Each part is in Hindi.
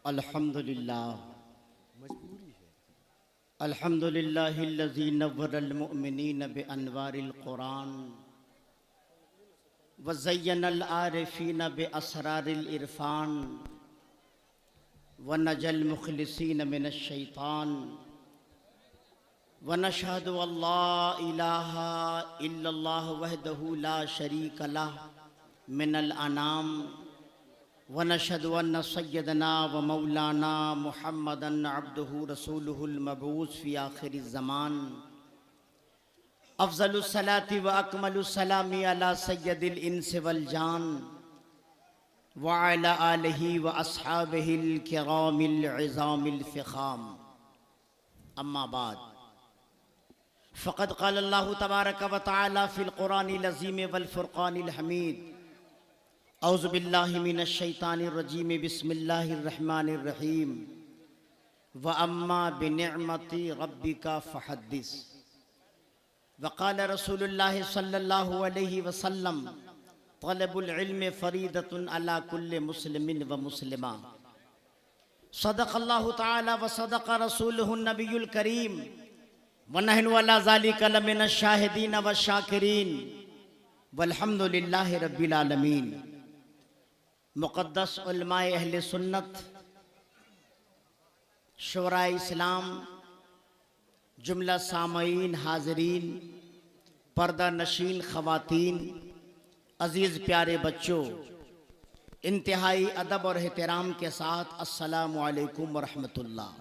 अल्हम्दुलिल्लाह अल्हम्दुलिल्लाहिल्लज़ी नव्वरल मुअमिनीन बिअनवारिल कुरान व ज़य्यनल आरिफीन बिअसरारिल इरफान व नजल मुखलिसीन मिनश शैतान व नशहदु अल्ला इलाहा इल्लल्लाह वहदहु ला शरीक लह मिनल अनाम व नशहदु अन्न सय्यदना व मौलाना मुहम्मदन अब्दुहु रसूलुहुल मबऊस फ़ी आखिरिज़ ज़मान अफ़ज़लुस सलाति व अकमलुस सलामी अला सय्यदिल इंस वल जान व अला आलिहि व अस्हाबिहिल किरामिल इज़ामिल फ़िख़ाम अम्मा बाद फ़क़द क़ाल अल्लाहु तबारक व तआला फ़िल क़ुरानिल अज़ीम वल फ़ुरक़ानिल हमीद औज़ु बिल्लाहि मिनश शैतानिर रजीम बिस्मिल्लाहिर रहमानिर रहीम व अम्मा बिनिअमति रब्बिका फ़हद्दिस व क़ाल रसूलुल्लाहि सल्लल्लाहु अलैहि वसल्लम तलबुल इल्म फ़रीदतुन अला कुल्लि मुस्लिमिन व मुस्लिमा सदक़ल्लाहु तआला व सदक़ रसूलुहुन नबियुल करीम व नहनु अला ज़ालिका लमिनश शाहिदीन व शाकिरीन वल्हम्दुलिल्लाहि रब्बिल आलमीन। मुक़द्दस उलमाए अहले सुन्नत, शुराए इस्लाम, जुमला सामईन, हाज़रीन, पर्दा नशीन ख़वातीन, अज़ीज़ प्यारे बच्चों, इंतहाई अदब और एहतराम के साथ अस्सलामु अलैकुम व रहमतुल्लाह।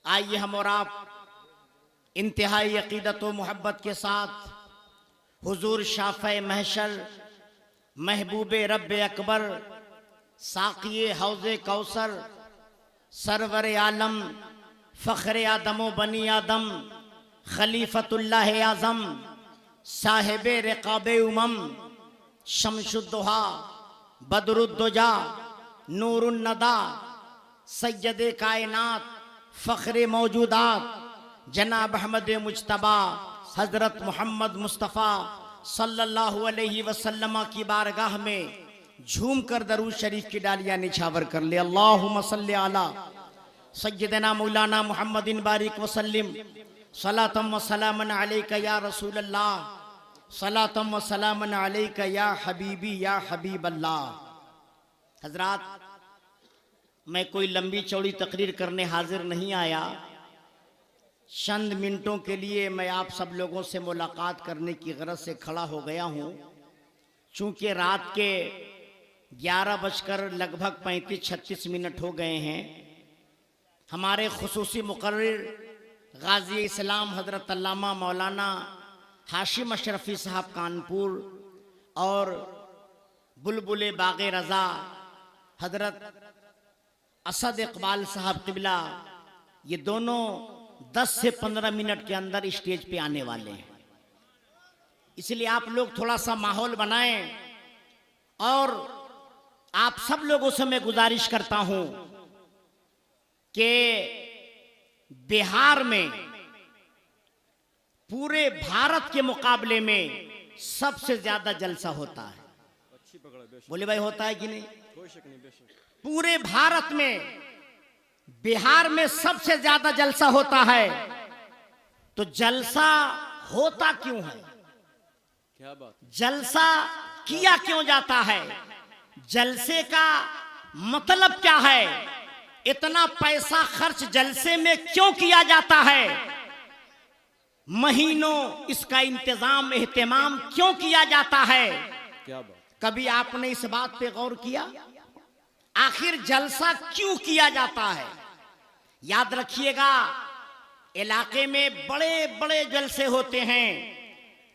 आइए हम और आप इंतहाई अक़ीदत व मोहब्बत के साथ हुजूर शाफ़े महशर, महबूब रब अकबर, साक़िए हौज़े कौसर, सरवर आलम, फ़ख्र आदम व बनी आदम, खलीफतुल्लाह आज़म, साहिब रिक़ाब उमम, शमशुद्दुहा, बदरुद्दुजा, नूरुन्नदा, सय्यद कायनात, फ़ख्र मौजूदात, जनाब अहमद मुज्तबा हज़रत मोहम्मद मुस्तफ़ा सल्लल्लाहु अलैहि वसल्लम की बारगाह में झूम कर दरूद शरीफ की डालियाँ निछावर कर ले। अल्लाहुम्मा सल्लि अला सय्यदना मौलाना मुहम्मदिन बारिक वसल्लिम सलातम व सलामन अलैका या रसूल अल्लाह, सलातम व सलामन अलैका या हबीबी या हबीब अल्लाह। हज़रात, मैं कोई लंबी चौड़ी तकरीर करने हाजिर नहीं आया। चंद मिनटों के लिए मैं आप सब लोगों से मुलाकात करने की गरज से खड़ा हो गया हूँ। चूँकि रात के 11 बजकर लगभग 35-36 मिनट हो गए हैं। हमारे खुसूसी मुकर्रिर गाज़ी इस्लाम हज़रत अल्लामा मौलाना हाशिम अशरफ़ी साहब कानपुर और बुलबुल बाग़े रज़ा हज़रत असद इकबाल साहब क़िबला, ये दोनों 10 से 15 मिनट के अंदर स्टेज पे आने वाले हैं। इसलिए आप लोग थोड़ा सा माहौल बनाएं और आप सब लोगों से मैं गुजारिश करता हूं कि बिहार में पूरे भारत के मुकाबले में सबसे ज्यादा जलसा होता है। बोले भाई, होता है कि नहीं? पूरे भारत में बिहार में सबसे ज्यादा जलसा होता है। तो जलसा होता क्यों है? क्या बात? जलसा किया क्यों जाता है? जलसे का मतलब क्या है? इतना पैसा खर्च जलसे में क्यों किया जाता है? महीनों इसका इंतजाम एहतमाम क्यों किया जाता है? क्या बात? कभी आपने इस बात पे गौर किया? आखिर जलसा क्यों किया जाता है? याद रखिएगा, इलाके में बड़े बड़े जलसे होते हैं,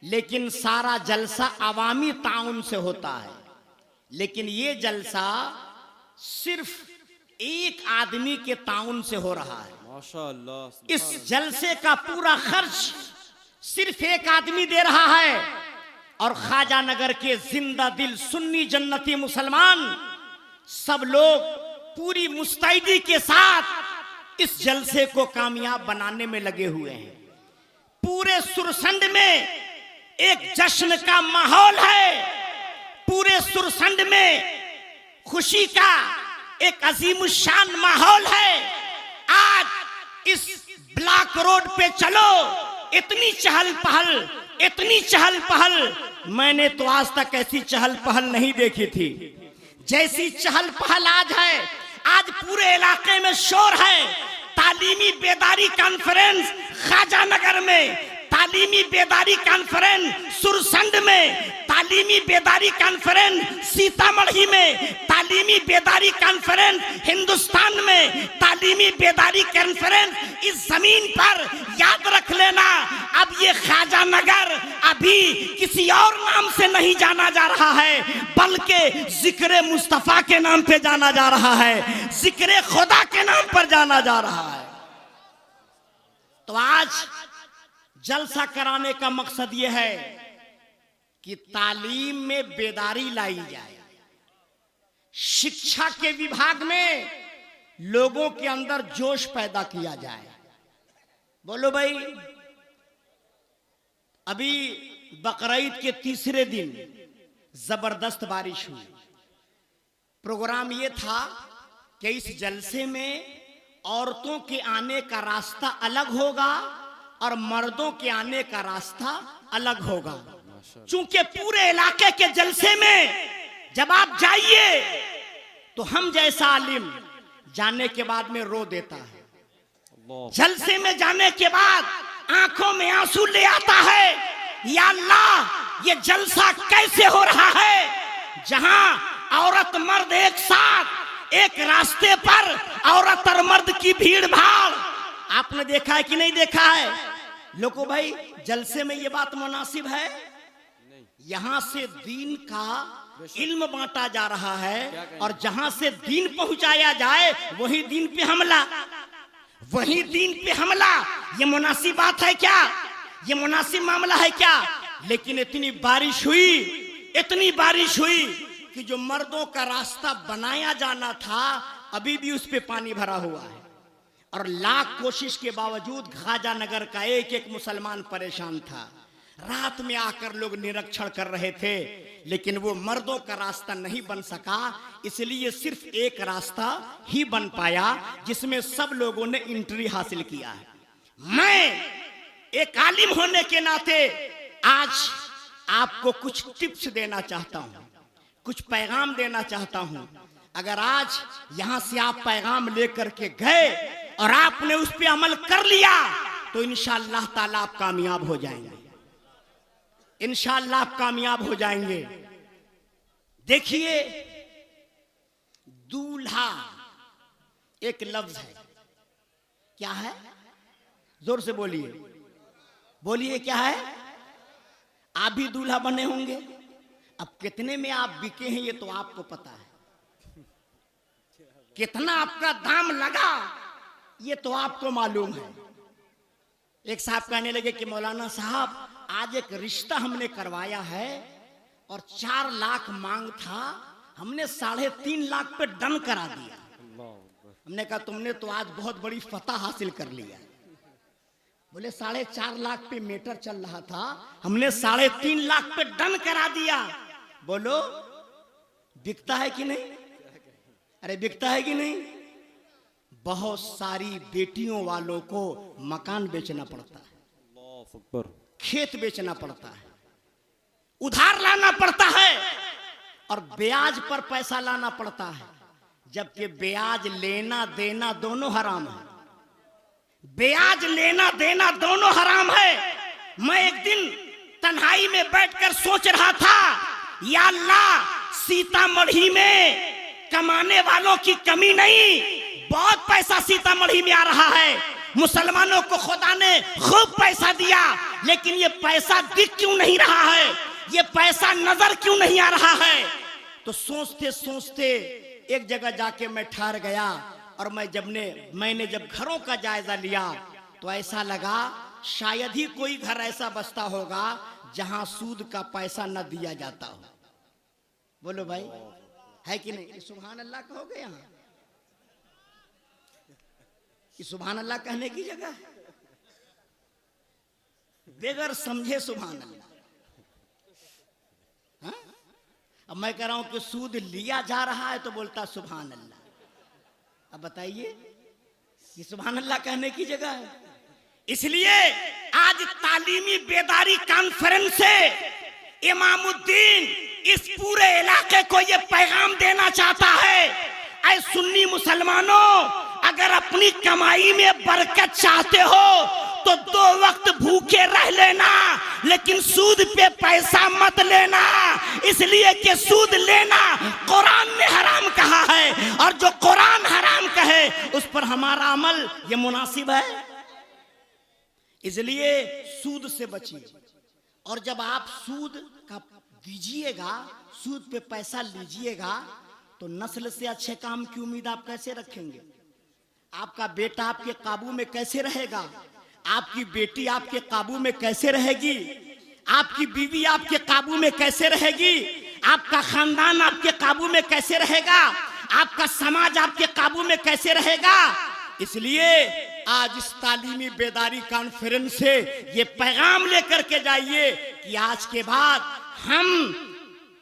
लेकिन सारा जलसा अवामी ताउन से होता है। लेकिन ये जलसा सिर्फ एक आदमी के ताउन से हो रहा है। माशाअल्लाह। इस जलसे का पूरा खर्च सिर्फ एक आदमी दे रहा है और ख्वाजा नगर के जिंदा दिल सुन्नी जन्नती मुसलमान सब लोग पूरी मुस्तैदी के साथ इस जलसे को कामयाब बनाने में लगे हुए हैं। पूरे सुरसंड में एक जश्न का माहौल है। पूरे सुरसंड में खुशी का एक अजीमुशान माहौल है। आज इस ब्लॉक रोड पे चलो, इतनी चहल पहल, इतनी चहल पहल, मैंने तो आज तक ऐसी चहल पहल नहीं देखी थी जैसी चहल पहल आज है। आज पूरे इलाके में शोर है। तालीमी बेदारी कॉन्फ्रेंस ख्वाजा नगर में, तालीमी बेदारी कॉन्फ्रेंस सुरसंड में, तालीमी बेदारी कॉन्फ्रेंस सीतामढ़ी में, तालीमी बेदारी कॉन्फ्रेंस हिंदुस्तान में, तालीमी बेदारी कॉन्फ्रेंस इस जमीन पर। याद रख लेना, अब ये ख्वाजा नगर अभी किसी और नाम से नहीं जाना जा रहा है, बल्कि जिक्र मुस्तफा के नाम पे जाना जा रहा है, जिक्र खुदा के नाम पर जाना जा रहा है। तो आज जलसा कराने का मकसद यह है कि तालीम में बेदारी लाई जाए, शिक्षा के विभाग में लोगों के अंदर जोश पैदा किया जाए। बोलो भाई, अभी बकरीद के तीसरे दिन जबरदस्त बारिश हुई। प्रोग्राम यह था कि इस जलसे में औरतों के आने का रास्ता अलग होगा और मर्दों के आने का रास्ता अलग होगा। चूंकि पूरे इलाके के जलसे में जब आप जाइए तो हम जैसा आलिम जाने के बाद में रो देता है, जलसे में जाने के बाद आंखों में आंसू ले आता है। या अल्लाह, ये जलसा कैसे हो रहा है जहां औरत मर्द एक साथ एक रास्ते पर, औरत और मर्द की भीड़ भाड़। आपने देखा है कि नहीं देखा है? लोगों भाई, जलसे में ये बात मुनासिब है? यहां से दीन का इल्म बांटा जा रहा है और जहां से दीन पहुंचाया जाए वही दीन पे हमला, वही दीन पे हमला। ये मुनासिब बात है क्या? ये मुनासिब मामला है क्या? लेकिन इतनी बारिश हुई, इतनी बारिश हुई कि जो मर्दों का रास्ता बनाया जाना था अभी भी उस पे पानी भरा हुआ है। और लाख कोशिश के बावजूद ख्वाजा नगर का एक एक मुसलमान परेशान था। रात में आकर लोग निरीक्षण कर रहे थे, लेकिन वो मर्दों का रास्ता नहीं बन सका। इसलिए सिर्फ एक रास्ता ही बन पाया जिसमें सब लोगों ने एंट्री हासिल किया है। मैं एक आलिम होने के नाते आज आपको कुछ टिप्स देना चाहता हूं, कुछ पैगाम देना चाहता हूं। अगर आज यहां से आप पैगाम लेकर के गए और आपने उस पर अमल कर लिया तो इंशाअल्लाह ताला आप कामयाब हो जाएंगे, इंशाअल्लाह आप कामयाब हो जाएंगे। देखिए, दूल्हा एक लफ्ज है। क्या है? जोर से बोलिए, बोलिए क्या है? आप भी दूल्हा बने होंगे। अब कितने में आप बिके हैं ये तो आपको पता है, कितना आपका दाम लगा ये तो आपको मालूम है। एक साहब कहने लगे कि मौलाना साहब, आज एक रिश्ता हमने करवाया है और 4 लाख मांग था, हमने 3.5 लाख पे डन करा दिया। हमने कहा तुमने तो आज बहुत बड़ी फतह हासिल कर लिया। बोले 4.5 लाख पे मीटर चल रहा था, हमने 3.5 लाख पे डन करा दिया। बोलो बिकता है कि नहीं? अरे बिकता है कि नहीं? बहुत सारी बेटियों वालों को मकान बेचना पड़ता है, खेत बेचना पड़ता है, उधार लाना पड़ता है और ब्याज पर पैसा लाना पड़ता है, जबकि ब्याज लेना देना दोनों हराम है। ब्याज लेना देना दोनों हराम है। मैं एक दिन तन्हाई में बैठकर सोच रहा था, या अल्लाह, सीतामढ़ी में कमाने वालों की कमी नहीं, बहुत पैसा सीतामढ़ी में आ रहा है। मुसलमानों को खुदा ने खूब पैसा दिया, लेकिन ये पैसा दिख क्यों नहीं रहा है? ये पैसा नजर क्यों नहीं आ रहा है? तो सोचते सोचते एक जगह जाके मैं ठहर गया और मैंने जब घरों का जायजा लिया तो ऐसा लगा शायद ही कोई घर ऐसा बसता होगा जहां सूद का पैसा न दिया जाता हो। बोलो भाई, है कि नहीं? सुभान अल्लाह कहोगे यहाँ? कि सुभान अल्लाह कहने की जगह है? बगैर समझे सुभान अल्लाह। हाँ? अब अब मैं कह रहा हूं कि सूद लिया जा रहा है तो बोलता सुभान अल्लाह। अब बताइए ये सुभान अल्लाह कहने की जगह है। इसलिए आज तालीमी बेदारी कॉन्फ्रेंस से इमामुद्दीन इस पूरे इलाके को ये पैगाम देना चाहता है, ऐ सुन्नी मुसलमानों, अगर अपनी कमाई में बरकत चाहते हो तो 2 वक्त भूखे रह लेना, लेकिन सूद पे पैसा मत लेना, इसलिए कि सूद लेना कुरान ने हराम कहा है, और जो कुरान हराम कहे उस पर हमारा अमल ये मुनासिब है। इसलिए सूद से बचिए। और जब आप सूद का दीजिएगा, सूद पे पैसा लीजिएगा, तो नस्ल से अच्छे काम की उम्मीद आप कैसे रखेंगे? आपका बेटा आपके काबू में कैसे रहेगा? आपकी बेटी आपके काबू में कैसे रहेगी? आपकी बीवी आपके काबू में कैसे रहेगी? आपका खानदान आपके काबू में कैसे रहेगा? आपका समाज आपके काबू में कैसे रहेगा? इसलिए आज इस तालीमी बेदारी कॉन्फ्रेंस से ये पैगाम लेकर के जाइए कि आज के बाद हम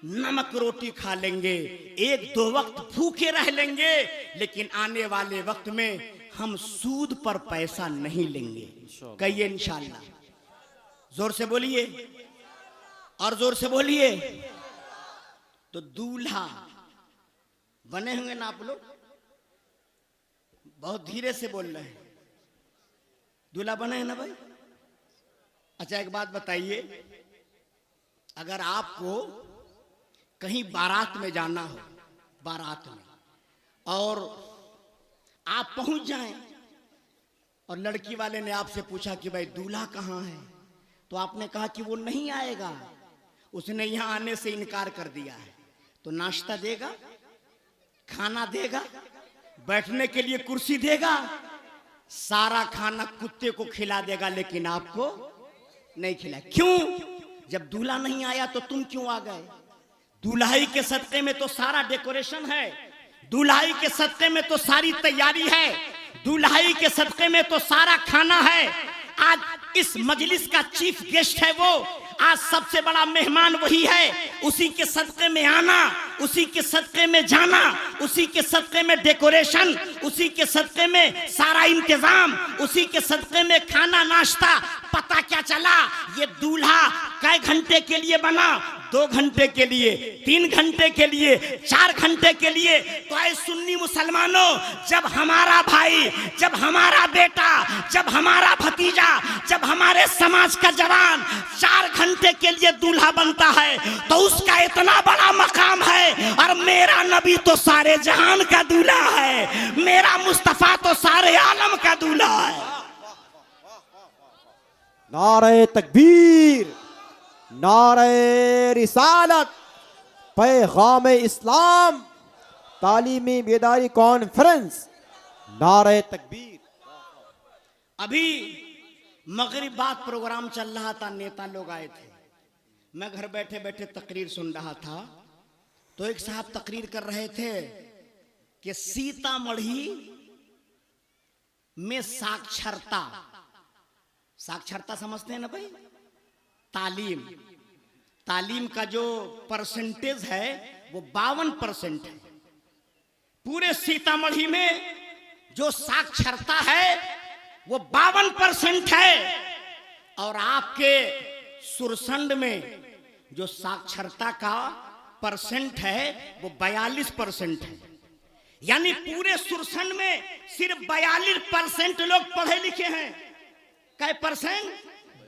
नमक रोटी खा लेंगे, 1-2 वक्त भूखे रह लेंगे, लेकिन आने वाले वक्त में हम सूद पर पैसा नहीं लेंगे। कहिए इंशाअल्लाह। जोर से बोलिए, और जोर से बोलिए। तो दूल्हा बने होंगे ना आप लोग? बहुत धीरे से बोल रहे हैं। दूल्हा बने हैं ना भाई? अच्छा एक बात बताइए, अगर आपको कहीं बारात में जाना हो, बारात में, और आप पहुंच जाएं और लड़की वाले ने आपसे पूछा कि भाई दूल्हा कहाँ है, तो आपने कहा कि वो नहीं आएगा, उसने यहाँ आने से इनकार कर दिया है, तो नाश्ता देगा, खाना देगा, बैठने के लिए कुर्सी देगा, सारा खाना कुत्ते को खिला देगा, लेकिन आपको नहीं खिलाए। क्यों? जब दूल्हा नहीं आया तो तुम क्यों आ गए? दूल्हाई के सदके में तो सारा डेकोरेशन है, दूल्हाई के सदके में तो सारी तैयारी है, दूल्हाई के सदके में तो सारा खाना है। आज इस मजलिस का चीफ गेस्ट है वो, आज सबसे बड़ा मेहमान वही है। उसी के सदके में आना, उसी के सदके में जाना, उसी के सदके में डेकोरेशन, उसी के सदके में सारा इंतजाम, उसी के सदके में खाना नाश्ता। पता क्या चला, ये दूल्हा कई घंटे के लिए बना? 2 घंटे के लिए, 3 घंटे के लिए, 4 घंटे के लिए। तो ऐ सुन्नी मुसलमानों, जब हमारा भाई, जब हमारा बेटा, जब हमारा भतीजा, जब हमारे समाज का जवान 4 घंटे के लिए दूल्हा बनता है, तो उसका इतना बड़ा मकाम है। और मेरा नबी तो सारे जहान का दूल्हा है, मेरा मुस्तफा तो सारे आलम का दूल्हा है। नारे तकबीर, नारे रिसालत, पैगाम इस्लाम, तालीमी बेदारी कॉन्फ्रेंस, नारे तकबीर। अभी मगरिब बाद प्रोग्राम चल रहा था, नेता लोग आए थे, मैं घर बैठे बैठे तकरीर सुन रहा था। तो एक साहब तकरीर कर रहे थे कि सीतामढ़ी में साक्षरता, साक्षरता समझते हैं ना भाई? तालीम, तालीम का जो परसेंटेज है वो 52% है। पूरे सीतामढ़ी में जो साक्षरता है वो 52% है, और आपके सुरसंड में जो साक्षरता का परसेंट है वो 42% है। यानी पूरे सुरसंड में सिर्फ 42% लोग पढ़े लिखे हैं। कै परसेंट?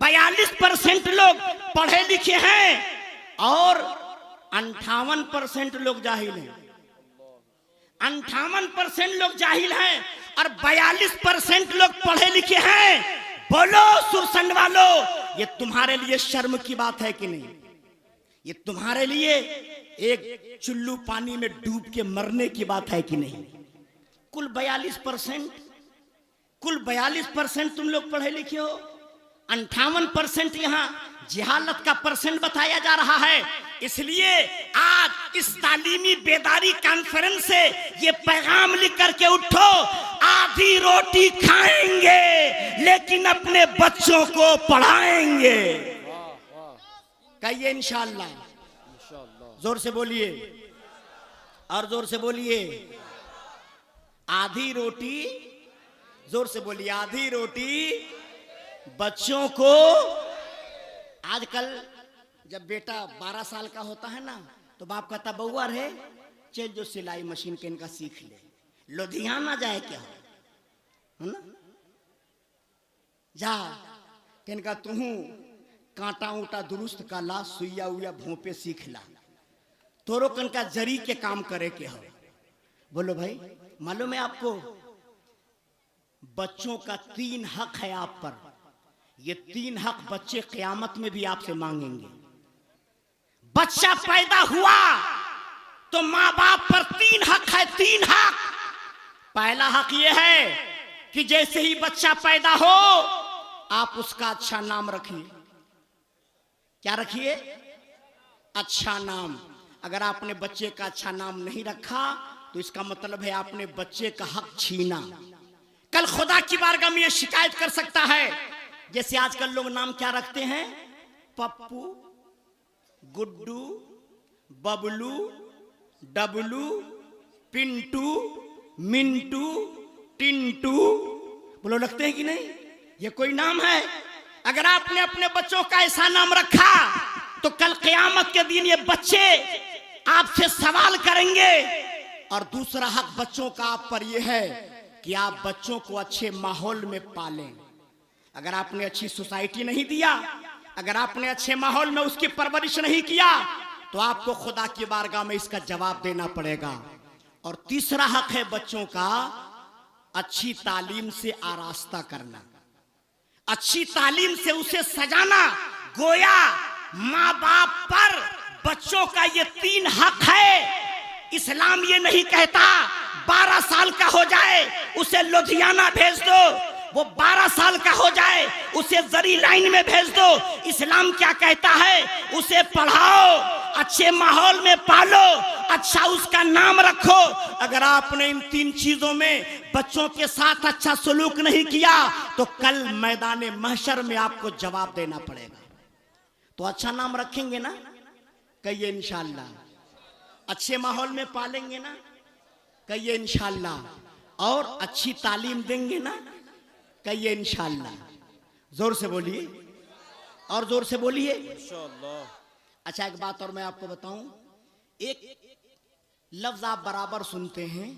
42% लोग पढ़े लिखे हैं, और 58% लोग जाहिल हैं। 58% लोग जाहिल हैं और 42% लोग पढ़े लिखे हैं। बोलो सुरसंड वालों, ये तुम्हारे लिए शर्म की बात है कि नहीं? ये तुम्हारे लिए एक चुल्लू पानी में डूब के मरने की बात है कि नहीं? कुल 42%, कुल 42% तुम लोग पढ़े लिखे हो, 58% यहाँ जिहालत का परसेंट बताया जा रहा है। इसलिए आज इस तालीमी बेदारी कॉन्फ्रेंस से ये पैगाम लिख करके उठो, आधी रोटी खाएंगे लेकिन अपने बच्चों को पढ़ाएंगे। कहिए इंशाअल्लाह। जोर से बोलिए और जोर से बोलिए। आधी रोटी, जोर से बोलिए, आधी रोटी बच्चों को। आजकल जब बेटा 12 साल का होता है ना, तो बाप कहता बउआ रे चल जो सिलाई मशीन के इनका सीख ले, लुधियाना जाए क्या है ना, जा इनका तुहू कांटा ऊंटा दुरुस्त का ला, सुइया उइया भोंपे सीख ला, तोरो कनका जरी के काम करे के हो। बोलो भाई, मालूम है आपको बच्चों का 3 हक है आप पर। ये 3 हक बच्चे क़यामत में भी आपसे मांगेंगे। बच्चा पैदा हुआ तो माँ बाप पर 3 हक है, 3 हक। पहला हक ये है कि जैसे ही बच्चा पैदा हो आप उसका अच्छा नाम रखिए। क्या रखिए? अच्छा नाम। अगर आपने बच्चे का अच्छा नाम नहीं रखा तो इसका मतलब है आपने बच्चे का हक छीना। कल खुदा की बारगाह में ये शिकायत कर सकता है। जैसे आजकल लोग नाम क्या रखते हैं, पप्पू, गुड्डू, बबलू, डबलू, पिंटू, मिंटू, टिंटू। बोलो लगते हैं कि नहीं? ये कोई नाम है? अगर आपने अपने बच्चों का ऐसा नाम रखा तो कल क़यामत के दिन ये बच्चे आपसे सवाल करेंगे। और दूसरा हक बच्चों का आप पर यह है कि आप बच्चों को अच्छे माहौल में पालें। अगर आपने अच्छी सोसाइटी नहीं दिया, अगर आपने अच्छे माहौल में उसकी परवरिश नहीं किया, तो आपको खुदा की बारगाह में इसका जवाब देना पड़ेगा। और तीसरा हक है बच्चों का अच्छी तालीम से आरास्ता करना, अच्छी तालीम से उसे सजाना। गोया माँ बाप पर बच्चों का ये 3 हक है। इस्लाम ये नहीं कहता 12 साल का हो जाए उसे लुधियाना भेज दो, वो 12 साल का हो जाए उसे जरी लाइन में भेज दो। इस्लाम क्या कहता है? उसे पढ़ाओ, अच्छे माहौल में पालो, अच्छा उसका नाम रखो। अगर आपने इन 3 चीजों में बच्चों के साथ अच्छा सलूक नहीं किया तो कल मैदान महशर में आपको जवाब देना पड़ेगा। तो अच्छा नाम रखेंगे ना? कहिए इंशाअल्लाह। अच्छे माहौल में पालेंगे ना? कहिए इंशाअल्लाह। और अच्छी तालीम देंगे ना? कहिए इंशाअल्लाह। जोर से बोलिए और जोर से बोलिए इंशाअल्लाह। अच्छा, एक बात और मैं आपको बताऊं। एक लफ्ज आप बराबर सुनते हैं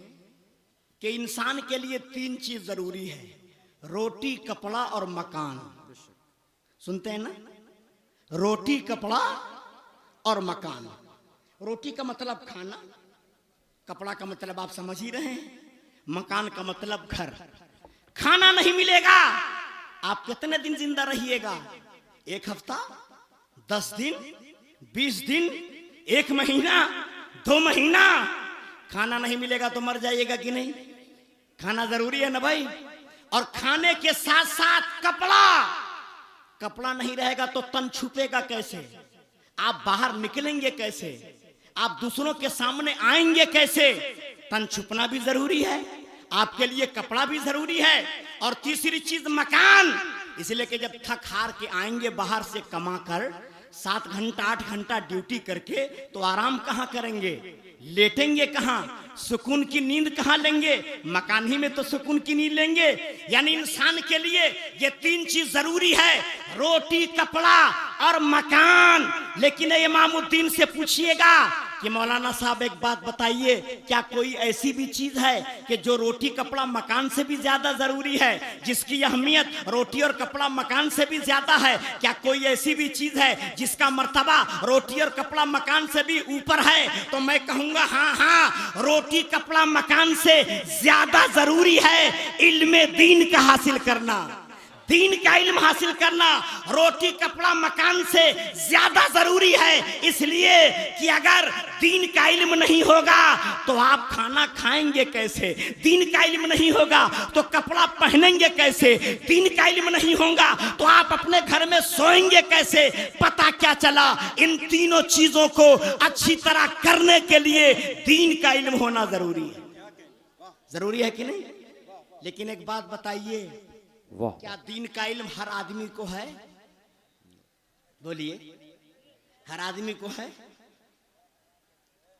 कि इंसान के लिए 3 चीज जरूरी है, रोटी, कपड़ा और मकान। सुनते हैं ना? रोटी, कपड़ा और मकान। रोटी का मतलब खाना, कपड़ा का मतलब आप समझ ही रहे हैं, मकान का मतलब घर। खाना नहीं मिलेगा आप कितने दिन जिंदा रहिएगा? 1 हफ्ता, 10 दिन, 20 दिन, 1 महीना, 2 महीना। खाना नहीं मिलेगा तो मर जाइएगा कि नहीं? खाना जरूरी है ना भाई। और खाने के साथ साथ कपड़ा। कपड़ा नहीं रहेगा तो तन छुपेगा कैसे? आप बाहर निकलेंगे कैसे? आप दूसरों के सामने आएंगे कैसे? तन छुपना भी जरूरी है, आपके लिए कपड़ा भी जरूरी है। और तीसरी चीज मकान। इसलिए कि जब थक हार के आएंगे बाहर से कमा कर, 7 घंटा 8 घंटा ड्यूटी करके, तो आराम कहाँ करेंगे? लेटेंगे कहाँ? सुकून की नींद कहाँ लेंगे? मकान ही में तो सुकून की नींद लेंगे। यानी इंसान के लिए ये 3 चीज जरूरी है, रोटी, कपड़ा और मकान। लेकिन इमामुद्दीन से पूछिएगा कि मौलाना साहब एक बात बताइए, क्या कोई ऐसी भी चीज है कि जो रोटी, कपड़ा, मकान से भी ज्यादा जरूरी है, जिसकी अहमियत रोटी और कपड़ा, मकान से भी ज्यादा है? क्या कोई ऐसी भी चीज है जिसका मर्तबा रोटी और कपड़ा, मकान से भी ऊपर है? तो मैं कहूंगा हाँ हाँ, रोटी, कपड़ा, मकान से ज्यादा जरूरी है इल्म दीन का हासिल करना। दीन का इल्म हासिल करना रोटी, कपड़ा, मकान से ज्यादा जरूरी है। इसलिए कि अगर दीन का इल्म नहीं होगा तो आप खाना खाएंगे कैसे? दीन का इल्म नहीं होगा तो कपड़ा पहनेंगे कैसे? दीन का इल्म नहीं होगा तो आप अपने घर में सोएंगे कैसे? पता क्या चला? इन तीनों चीजों को अच्छी तरह करने के लिए दीन का इल्म होना जरूरी है। जरूरी है कि नहीं? लेकिन एक बात बताइए, क्या दीन का इल्म हर आदमी को है? बोलिए, हर आदमी को है?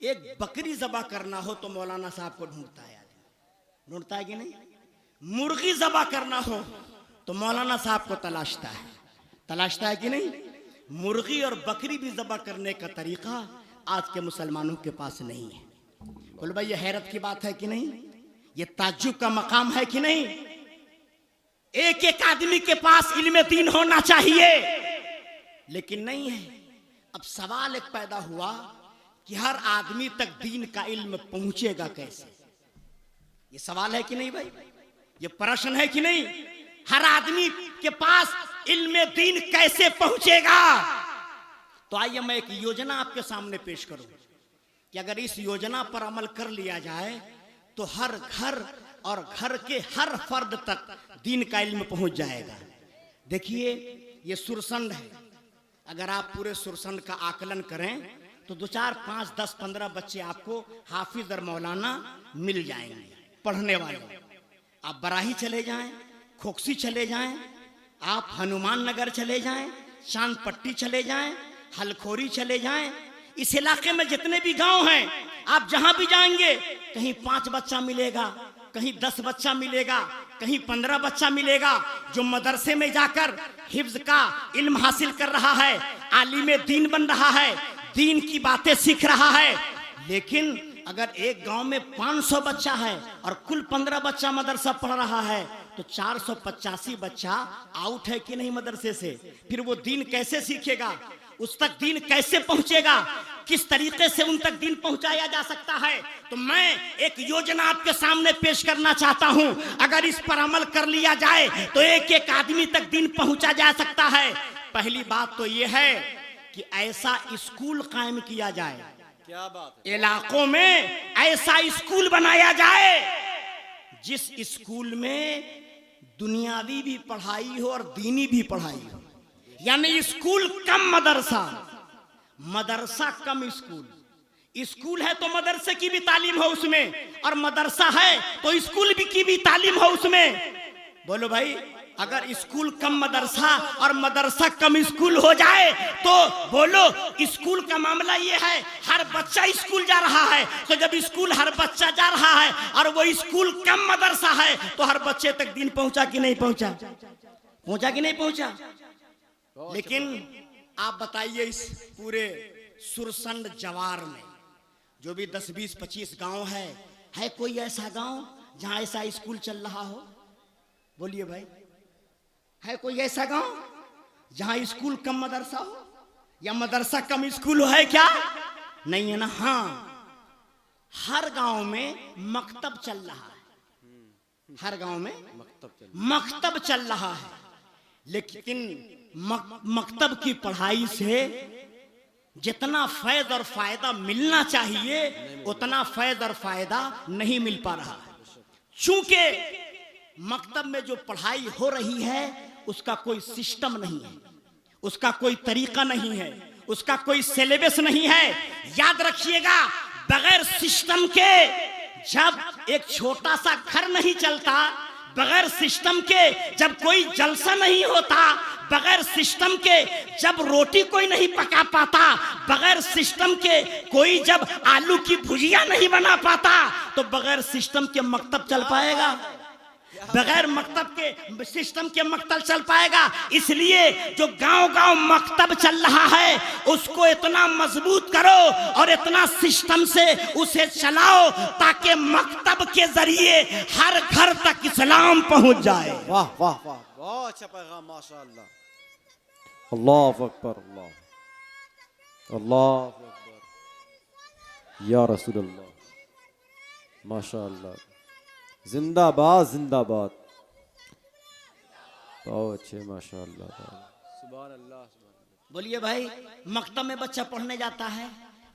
एक बकरी ज़बा करना हो तो मौलाना साहब को ढूंढता है आदमी, ढूंढता है कि नहीं? मुर्गी ज़बा करना हो तो मौलाना साहब को तलाशता है कि नहीं? मुर्गी और बकरी भी ज़बा करने का तरीका आज के मुसलमानों के पास नहीं है। बोल भाई, ये हैरत की बात है कि नहीं? ये ताज्जुब का मकाम है कि नहीं? एक एक आदमी के पास इल्म दीन होना चाहिए, लेकिन नहीं है। अब सवाल एक पैदा हुआ कि हर आदमी तक दीन का इल्म पहुंचेगा कैसे? ये सवाल है कि नहीं भाई? ये प्रश्न है कि नहीं? हर आदमी के पास इल्म दीन कैसे पहुंचेगा? तो आइए मैं एक योजना आपके सामने पेश करूं कि अगर इस योजना पर अमल कर लिया जाए तो हर घर और घर के हर फर्द तक दीन का इल्म पहुंच जाएगा। देखिए, ये सुरसंड है। अगर आप पूरे सुरसंड का आकलन करें तो 2, 4, 5, 10, 15 बच्चे आपको हाफिज और मौलाना मिल जाएंगे पढ़ने वाले। आप बराही चले जाएं, खोकसी चले जाएं, आप हनुमान नगर चले जाएं, चांद पट्टी चले जाएं, हलखोरी चले जाएं, इस इलाके में जितने भी गांव हैं, आप जहां भी जाएंगे कहीं 5 बच्चा मिलेगा, कहीं 10 बच्चा मिलेगा, कहीं 15 बच्चा मिलेगा जो मदरसे में जाकर हिफ्ज का इल्म हासिल कर रहा है, आलिम दीन बन रहा है, दीन की बातें सीख रहा है। लेकिन अगर एक गांव में 500 बच्चा है और कुल 15 बच्चा मदरसा पढ़ रहा है तो 485 बच्चा आउट है कि नहीं मदरसे से? फिर वो दीन कैसे सीखेगा? उस तक दीन कैसे पहुंचेगा? किस तरीके से उन तक दीन पहुंचाया जा सकता है? तो मैं एक योजना आपके सामने पेश करना चाहता हूं। अगर इस पर अमल कर लिया जाए तो एक एक आदमी तक दीन पहुंचा जा सकता है। पहली बात तो यह है कि ऐसा स्कूल कायम किया जाए, क्या बात है? इलाकों में ऐसा स्कूल बनाया जाए जिस स्कूल में दुनियावी भी पढ़ाई हो और दीनी भी पढ़ाई हो। यानी स्कूल कम मदरसा, मदरसा कम स्कूल। स्कूल है तो मदरसे की भी तालीम हो उसमें, और मदरसा है तो स्कूल भी की भी तालीम हो उसमें। बोलो भाई, अगर स्कूल कम मदरसा और मदरसा कम स्कूल हो जाए तो बोलो स्कूल का मामला ये है, हर बच्चा स्कूल जा रहा है। तो जब स्कूल हर बच्चा जा रहा है और वो स्कूल कम मदरसा है तो हर बच्चे तक दीन पहुंचा कि नहीं पहुंचा? पहुंचा कि नहीं पहुंचा? लेकिन आप बताइए, इस पूरे सुरसंड जवार में जो भी 10, 20, 25 गांव है कोई ऐसा गांव जहां ऐसा स्कूल चल रहा हो? बोलिए भाई, है कोई ऐसा गांव जहां स्कूल कम मदरसा हो या मदरसा कम स्कूल हो? है क्या? नहीं है ना। हाँ, हर गांव में मकतब चल रहा है, हर गांव में मकतब चल रहा है। लेकिन मकतब की पढ़ाई से जितना फैज़ और फायदा मिलना चाहिए उतना फैज़ और फायदा नहीं मिल पा रहा है। चूंकि मकतब में जो पढ़ाई हो रही है उसका कोई सिस्टम नहीं है, उसका कोई तरीका नहीं है, उसका कोई सिलेबस नहीं है। याद रखिएगा, बगैर सिस्टम के जब एक छोटा सा घर नहीं चलता, बगैर सिस्टम के जब कोई जलसा नहीं होता, बगैर सिस्टम के जब रोटी कोई नहीं पका पाता, बगैर सिस्टम के कोई जब आलू की भुजिया नहीं बना पाता, तो बगैर सिस्टम के मकतब चल पाएगा? बगैर मकतब के सिस्टम के मकतब चल पाएगा। इसलिए जो गांव-गांव मकतब चल रहा है उसको इतना मजबूत करो और इतना सिस्टम से उसे चलाओ ताकि मकतब के जरिए हर घर तक इस्लाम पहुंच जाए। वाह वाह वाह, बहुत अच्छा पैगाम, माशाअल्लाह। अल्लाह अकबर, अल्लाह अकबर, या रसूल अल्लाह, माशाअल्लाह, जिंदाबाद जिंदाबाद, बहुत अच्छे, माशाअल्लाह, सुभान अल्लाह। बोलिए भाई, मकतब में बच्चा पढ़ने जाता है,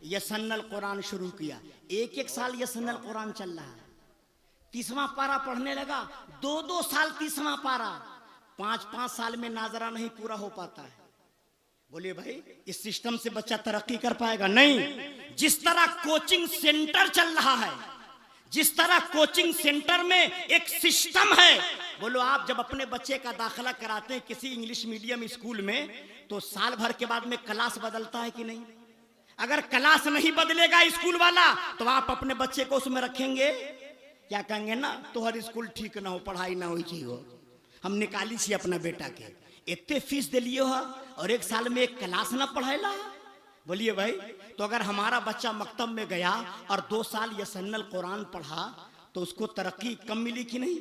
यसन्नल कुरान शुरू किया, 1-1 साल यसन्नल कुरान चल रहा है, 30वां पारा पढ़ने लगा, 2-2 साल 30वां पारा, 5-5 साल में नाजरा नहीं पूरा हो पाता है। बोलिए भाई, इस सिस्टम से बच्चा तरक्की कर पाएगा? नहीं। जिस तरह कोचिंग सेंटर चल रहा है, जिस तरह कोचिंग सेंटर में एक सिस्टम है, बोलो आप जब अपने बच्चे का दाखिला कराते हैं किसी इंग्लिश मीडियम स्कूल में तो साल भर के बाद में क्लास बदलता है कि नहीं? अगर क्लास नहीं बदलेगा स्कूल वाला तो आप अपने बच्चे को उसमें रखेंगे? क्या कहेंगे ना, तो हर स्कूल ठीक ना हो, पढ़ाई ना हो चाहिए, हम निकाली सी अपना बेटा के, इतने फीस दे लिए हो और एक साल में एक क्लास ना पढ़ाएला। बोलिए भाई, तो अगर हमारा बच्चा मकतब में गया और 2 साल यसन्नल कुरान पढ़ा तो उसको तरक्की कम मिली कि नहीं?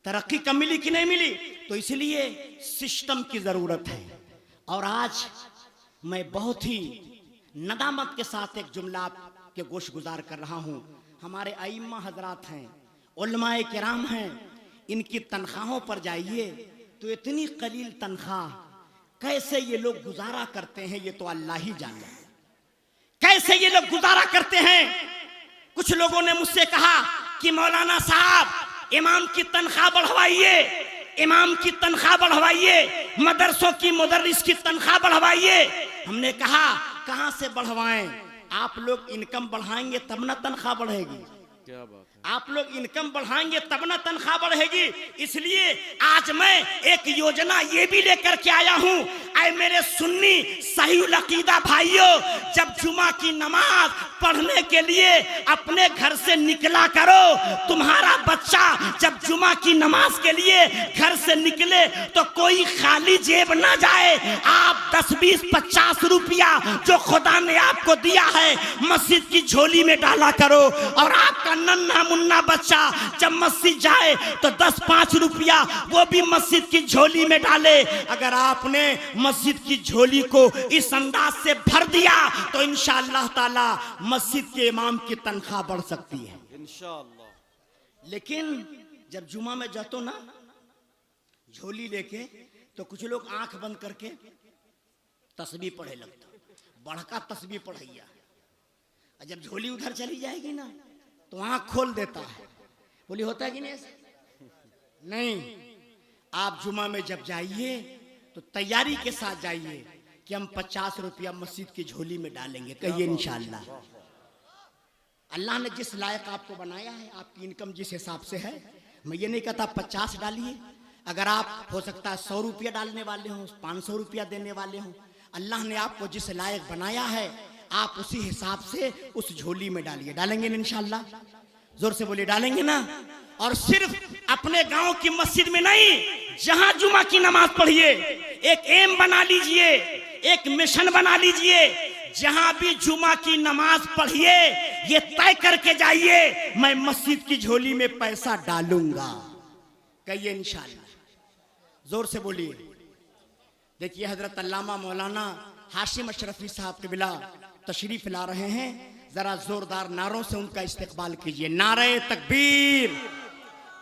तरक्की कम मिली कि नहीं मिली? तो इसलिए सिस्टम की जरूरत है। और आज मैं बहुत ही नदामत के साथ एक जुमला के गोश गुजार कर रहा हूं। हमारे आइम्मा हजरात हैं, उलमाए किराम हैं, इनकी तनख्वाहों पर जाइए तो इतनी कलील तनख्वाह, कैसे ये लोग गुजारा करते हैं ये तो अल्लाह ही जाने, कैसे ये लोग गुजारा करते हैं। कुछ लोगों ने मुझसे कहा कि मौलाना साहब इमाम की तनख्वाह बढ़वाइए, इमाम की तनख्वाह बढ़वाइए, मदरसों की मुदर्रिस की तनख्वाह बढ़वाइए। हमने कहा कहां से बढ़वाएं? आप लोग इनकम बढ़ाएंगे तब ना तनख्वाह बढ़ेगी। क्या बात है? आप लोग इनकम बढ़ाएंगे तब ना तनख्वाह बढ़ेगी। इसलिए आज मैं एक योजना ये भी लेकर के आया हूं। ऐ मेरे सुन्नी सही अकीदा भाइयों, जब जुमा की नमाज पढ़ने के लिए अपने घर से निकला करो, तुम्हारा बच्चा जब जुमा की नमाज के लिए घर से निकले तो कोई खाली जेब ना जाए। आप 10, 20, 50 रुपया जो खुदा ने आपको दिया है मस्जिद की झोली में डाला करो। और आपका नन्हा मुन्ना बच्चा जब मस्जिद जाए तो 10, 5 रुपया वो भी मस्जिद की झोली में डाले। अगर आपने मस्जिद की झोली को इस अंदाज से भर दिया तो इंशाअल्लाह ताला मस्जिद के इमाम की तनख्वाह बढ़ सकती है इंशाअल्लाह। लेकिन जब जुमा में जातो ना झोली लेके तो कुछ लोग आंख बंद करके तस्बीह पढ़े लगता, बढ़का तस्बीह पढ़ैया। और जब झोली उधर चली जाएगी ना तो आंख खोल देता है। बोली होता है कि नहीं ऐसा? नहीं, आप जुमा में जब जाइए तो तैयारी के साथ जाइए कि हम 50 रुपया मस्जिद की झोली में डालेंगे। कहिए इंशाअल्लाह। अल्लाह ने जिस लायक आपको बनाया है, आपकी इनकम जिस हिसाब से है, मैं ये नहीं कहता 50 डालिए। अगर आप हो सकता है 100 रुपया डालने वाले हों, 500 रुपया देने वाले हों, अल्लाह ने आपको जिस लायक बनाया है आप उसी हिसाब से उस झोली में डालिए। डालेंगे ना इंशाअल्लाह? जोर से बोलिए, डालेंगे ना? और सिर्फ अपने गांव की मस्जिद में नहीं, जहां जुमा की नमाज पढ़िए, एक एम बना लीजिए, एक मिशन बना लीजिए। जहां भी जुमा की नमाज पढ़िए ये तय करके जाइए मैं मस्जिद की झोली में पैसा डालूंगा। कहिए इंशाअल्लाह। जोर से बोलिए। देखिए हजरत अल्लामा मौलाना हाशिम अशरफी साहब के बिला तशरीफ ला रहे हैं, जरा जोरदार नारों से उनका इस्तकबाल कीजिए। नारे तकबीर,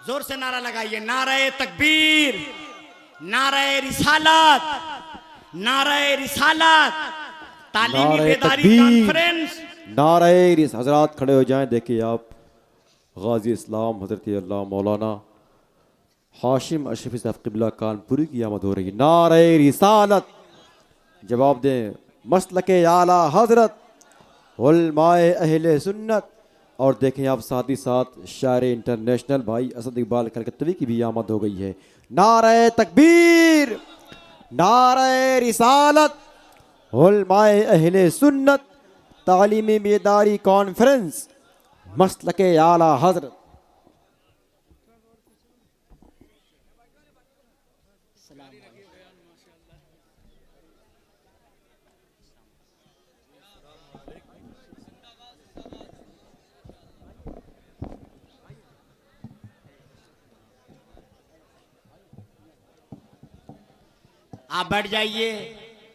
जोर से नारा लगाइए। नारे तकबीर, नारे रिसालत, नारे रिसालत, तालीमी बेदारी कॉन्फ्रेंस, नारे रिसालत। हजरात खड़े हो जाएं। देखिए आप गाजी इस्लाम हजरत अल्लाह मौलाना हाशिम अशरफी साहब क़िबला कानपुरी की आमद हो रही है। नारे रिसालत। जवाब दें मसलके आला हजरत उलमाए अहले सुन्नत। और देखें आप साथ ही साथ शायर इंटरनेशनल भाई असद इकबाल कलकत्तवी की भी आमद हो गई है। नारे तकबीर, नारे रिसालत, उलमाए अहले सुन्नत, तालीमी बेदारी कॉन्फ्रेंस, मसलके आला हजरत। आप बैठ जाइए।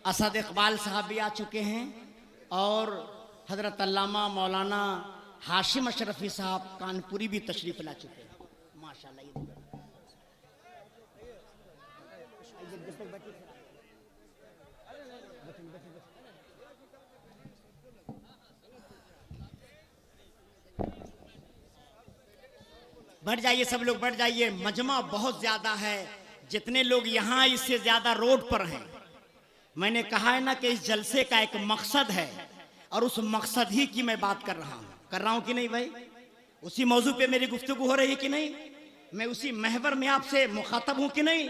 असद इकबाल साहब भी आ चुके हैं और हजरत अल्लामा मौलाना हाशिम अशरफी साहब कानपुरी भी तशरीफ ला चुके हैं। माशाल्लाह। बैठ जाइए, सब लोग बैठ जाइए। मजमा बहुत ज्यादा है, जितने लोग यहाँ इससे ज्यादा रोड पर हैं। मैंने कहा है ना कि इस जलसे का एक मकसद है और उस मकसद ही की मैं बात कर रहा हूँ कि नहीं भाई? उसी मौजू पे मेरी गुफ्तगू हो रही है कि नहीं? मैं उसी महवर में आपसे मुखातब हूँ कि नहीं?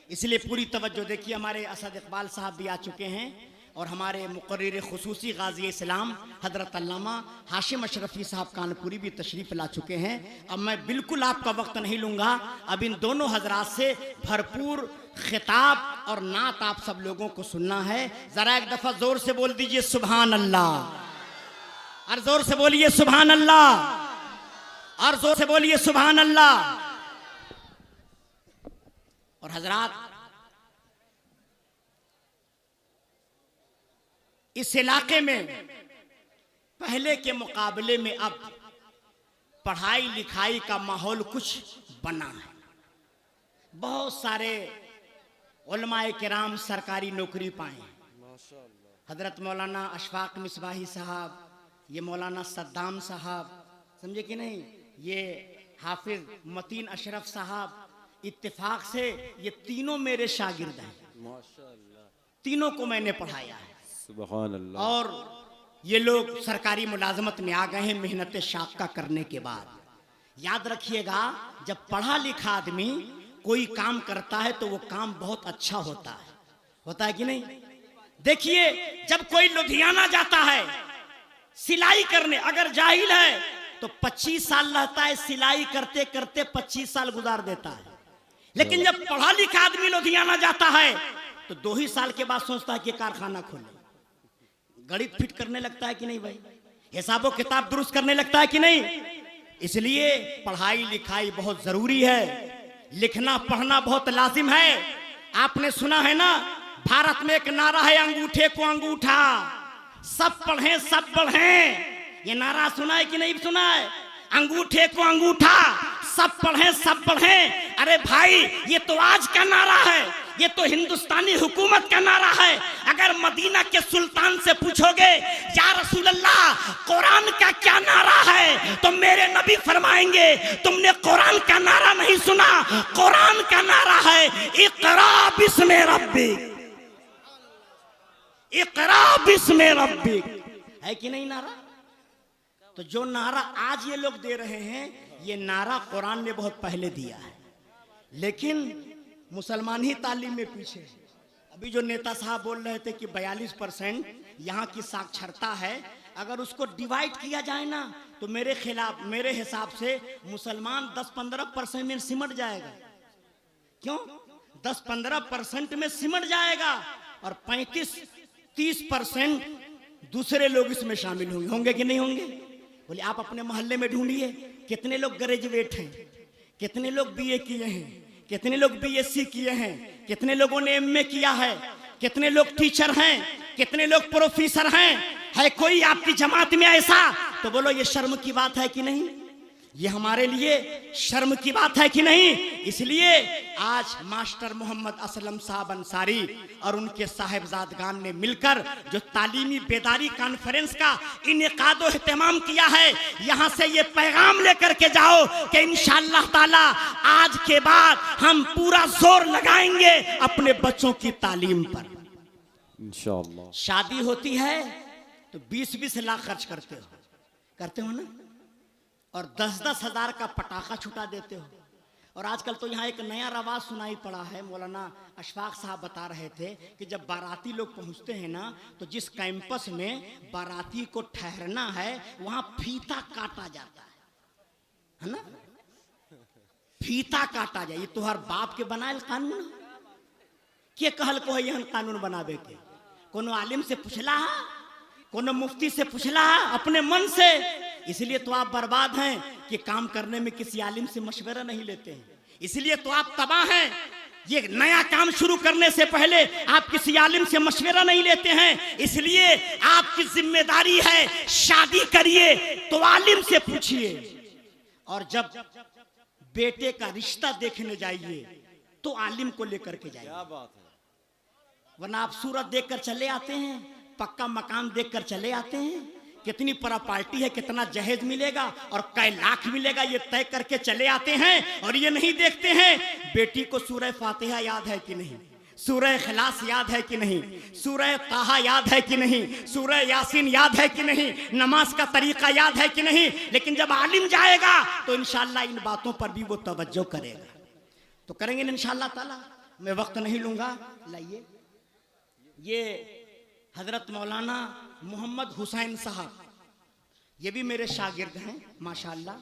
इसलिए पूरी तवज्जो देखिए। हमारे असद इकबाल साहब भी आ चुके हैं और हमारे मुकर्रिर खुसूसी गाजी इस्लाम हजरत अल्लामा हाशिम अशरफी साहब कानपुरी भी तशरीफ़ ला चुके हैं। अब मैं बिल्कुल आपका वक्त नहीं लूँगा, अब इन दोनों हजरात से भरपूर खिताब और नात आप सब लोगों को सुनना है। ज़रा एक दफ़ा ज़ोर से बोल दीजिए सुभान अल्लाह, और ज़ोर से बोलिए सुभान अल्लाह, और ज़ोर से बोलिए सुभान अल्लाह। और हजरात, इस इलाके में पहले के मुकाबले में अब पढ़ाई लिखाई का माहौल कुछ बना है। बहुत सारे उलमाए किराम सरकारी नौकरी पाए। हजरत मौलाना अशफाक मिसबाही साहब, ये मौलाना सद्दाम साहब, समझे कि नहीं, ये हाफिज मतीन अशरफ साहब, इत्तेफाक से ये तीनों मेरे शागिर्द हैं। तीनों को मैंने पढ़ाया है। सुभान अल्लाह। और ये लोग सरकारी मुलाजमत में आ गए हैं मेहनत शाक़ा करने के बाद। याद रखिएगा, जब पढ़ा लिखा आदमी कोई काम करता है तो वो काम बहुत अच्छा होता है कि नहीं। देखिए, जब कोई लुधियाना जाता है सिलाई करने, अगर जाहिल है तो 25 साल रहता है, सिलाई करते करते 25 साल गुजार देता है। लेकिन जब पढ़ा लिखा आदमी लुधियाना जाता है तो 2 ही साल के बाद सोचता है कि कारखाना खोले, गणित फिट करने लगता है कि नहीं भाई, हिसाबो किताब दुरुस्त करने लगता है कि नहीं। इसलिए पढ़ाई लिखाई बहुत जरूरी है, लिखना पढ़ना बहुत लाजिम है। आपने सुना है ना, भारत में एक नारा है, अंगूठे को अंगूठा, सब पढ़ें सब बढ़ें। ये नारा सुना है कि नहीं सुना है? अंगूठे को अंगूठा, सब पढ़ें सब बढ़ें। अरे भाई, ये तो आज का नारा है, ये तो हिंदुस्तानी हुकूमत का नारा है। अगर मदीना के सुल्तान से पूछोगे या रसूल अल्लाह कुरान का क्या नारा है, तो मेरे नबी फरमाएंगे तुमने कुरान का नारा नहीं सुना, कुरान का नारा है इक़रा बिस्मि रब्बिक, इक़रा बिस्मि रब्बिक। है कि नहीं नारा? तो जो नारा आज ये लोग दे रहे हैं, ये नारा कुरान ने बहुत पहले दिया है, लेकिन मुसलमान ही तालीम में पीछे। अभी जो नेता साहब बोल रहे थे कि 42% यहाँ की साक्षरता है, अगर उसको डिवाइड किया जाए ना तो मेरे हिसाब से मुसलमान 10-15% में सिमट जाएगा। क्यों? 10-15% में सिमट जाएगा और 35-30% दूसरे लोग इसमें शामिल होंगे कि नहीं होंगे? बोले आप अपने मोहल्ले में ढूंढिए कितने लोग ग्रेजुएट हैं, कितने लोग बीए किए हैं, कितने लोग बीएससी किए हैं, कितने लोगों ने एमए किया है, कितने लोग टीचर हैं, कितने लोग प्रोफेसर हैं। है कोई आपकी जमात में ऐसा? तो बोलो ये शर्म की बात है कि नहीं? ये हमारे लिए शर्म की बात है कि नहीं? इसलिए आज मास्टर मोहम्मद असलम साहब अंसारी और उनके साहिबजादगान ने मिलकर जो तालीमी बेदारी कॉन्फ्रेंस का इनेकादो एहतमाम किया है, यहाँ से ये पैगाम लेकर के जाओ कि इंशाअल्लाह ताला आज के बाद हम पूरा जोर लगाएंगे अपने बच्चों की तालीम पर। इंशाअल्लाह। शादी होती है तो 20-20 लाख खर्च करते हो ना, और 10-10 हजार का पटाखा छुटा देते हो। और आजकल तो यहाँ एक नया रवाज सुनाई पड़ा है, मौलाना अशफाक साहब बता रहे थे कि जब बाराती लोग पहुँचते हैं ना, तो जिस कैंपस में बाराती को ठहरना है वहाँ फीता काटा जाता है ना, फीता काटा जाए। ये तो हर बाप के बनायल कानून के कहल को है, यह कानून बनावे के। कोनो आलिम से पूछला, कोनो मुफ्ती से पूछला अपने मन से। इसलिए तो आप बर्बाद हैं कि काम करने में किसी आलिम से मशवरा नहीं लेते हैं, इसलिए तो आप तबाह हैं। ये नया काम शुरू करने से पहले आप किसी आलिम से मशवरा नहीं लेते हैं, इसलिए आपकी जिम्मेदारी है शादी करिए तो आलिम से पूछिए, और जब बेटे का रिश्ता देखने जाइए तो आलिम को लेकर के जाइए। क्या बात है। वरना आप सूरत देखकर चले आते हैं, पक्का मकान देखकर चले आते हैं, कितनी प्रॉपर्टी है, कितना जहेज मिलेगा और कै लाख मिलेगा, ये तय करके चले आते हैं। और ये नहीं देखते हैं बेटी को सूरह फातिहा याद है कि नहीं, सूरह इखलास याद है कि नहीं, सूरह ताहा याद है कि नहीं, सूरह यासीन याद है कि नहीं, नमाज का तरीका याद है कि नहीं। लेकिन जब आलिम जाएगा तो इंशाअल्लाह इन बातों पर भी वो तवज्जो करेगा। तो करेंगे इंशाअल्लाह ताला। मैं वक्त नहीं लूंगा। लाइए, ये हजरत मौलाना मोहम्मद हुसैन साहब, ये भी मेरे शागिर्द हैं माशाअल्लाह।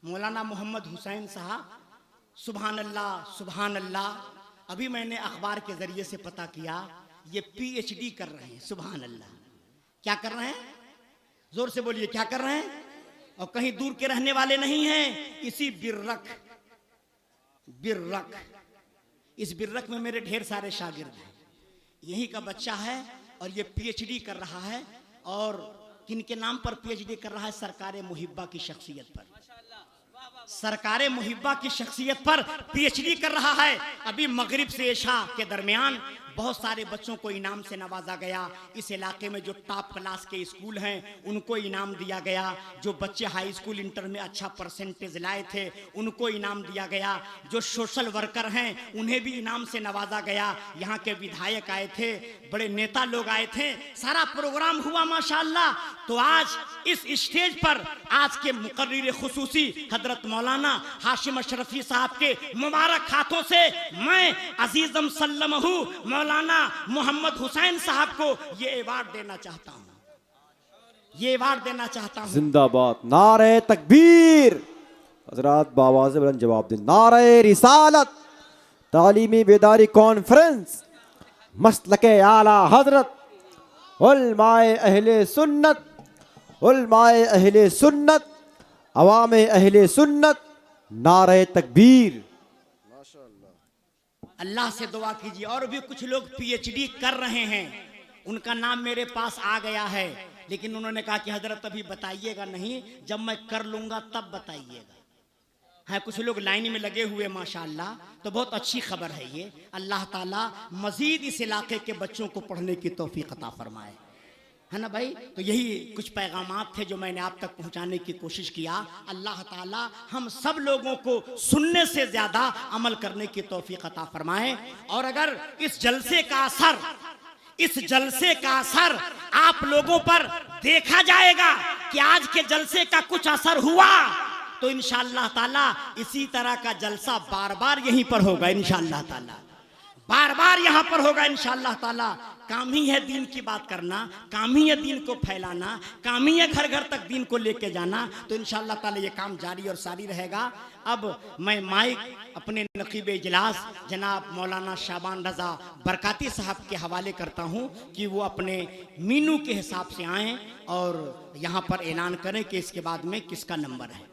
मौलाना मोहम्मद हुसैन साहब, सुभान अल्लाह सुभान अल्लाह। अभी मैंने अखबार के जरिए से पता किया, ये पीएचडी कर रहे हैं। सुभान अल्लाह। क्या कर रहे हैं? जोर से बोलिए, क्या कर रहे हैं? और कहीं दूर के रहने वाले नहीं हैं, इसी बिर्रक, इस बिर्रक में मेरे ढेर सारे शागिर्द हैं। यही का बच्चा है और ये पीएचडी कर रहा है। और किनके नाम पर पीएचडी कर रहा है? सरकारे मुहिब्बा की शख्सियत पर, सरकारे मुहिब्बा की शख्सियत पर पीएचडी कर रहा है। अभी मगरिब से इशा के दरमियान बहुत सारे बच्चों को इनाम से नवाजा गया। इस इलाके में जो टॉप क्लास के स्कूल हैं उनको इनाम दिया गया। जो बच्चे हाई स्कूल इंटर में अच्छा परसेंटेज लाए थे उनको इनाम दिया गया। जो सोशल वर्कर हैं उन्हें भी इनाम से नवाजा गया। यहाँ के विधायक आए थे, बड़े नेता लोग आए थे, सारा प्रोग्राम हुआ माशाअल्लाह। तो आज इस स्टेज पर आज के मुकर्रिर खुसूसी हजरत मौलाना हाशिम अशरफी साहब के मुबारक हाथों से मैं अजीजम सल्लमहू मौलाना मोहम्मद हुसैन साहब को ये अवार्ड देना चाहता हूँ, ये अवार्ड देना चाहता हूँ। जिंदाबाद, नारे तकबीर। हजरात बाबा से बुलंद जवाब दें, नारे रिसालत। तालीमी बेदारी कॉन्फ्रेंस मसलके आला हजरत उलमाए अहले सुन्नत, उलमाए अहले सुन्नत, अवामे अहले सुन्नत, नारे तकबीर। अल्लाह से दुआ कीजिए। और भी कुछ लोग पीएचडी कर रहे हैं, उनका नाम मेरे पास आ गया है, लेकिन उन्होंने कहा कि हजरत अभी बताइएगा नहीं, जब मैं कर लूंगा तब बताइएगा। है कुछ लोग लाइन में लगे हुए माशाअल्लाह, तो बहुत अच्छी खबर है ये। अल्लाह ताला मजीद इस इलाके के बच्चों को पढ़ने की तौफीक अता फरमाए, है ना भाई। तो यही कुछ पैगामात थे जो मैंने आप तक पहुंचाने की कोशिश किया। अल्लाह ताला हम सब लोगों को सुनने से ज्यादा अमल करने की तौफीक अता फरमाए। और अगर इस जलसे का असर, इस जलसे का असर आप लोगों पर देखा जाएगा कि आज के जलसे का कुछ असर हुआ, तो इंशाअल्लाह ताला इसी तरह का जलसा बार बार यहीं पर होगा। इंशाअल्लाह ताला बार बार यहाँ पर होगा इंशाअल्लाह ताला। काम ही है दीन की बात करना, काम ही है दीन को फैलाना, काम ही है घर घर तक दीन को लेके जाना। तो इंशाअल्लाह ताला ये काम जारी और सारी रहेगा। अब मैं माइक अपने नकीब इजलास जनाब मौलाना शाबान रजा बरकाती साहब के हवाले करता हूँ कि वो अपने मीनू के हिसाब से आएँ और यहाँ पर ऐलान करें कि इसके बाद में किसका नंबर है।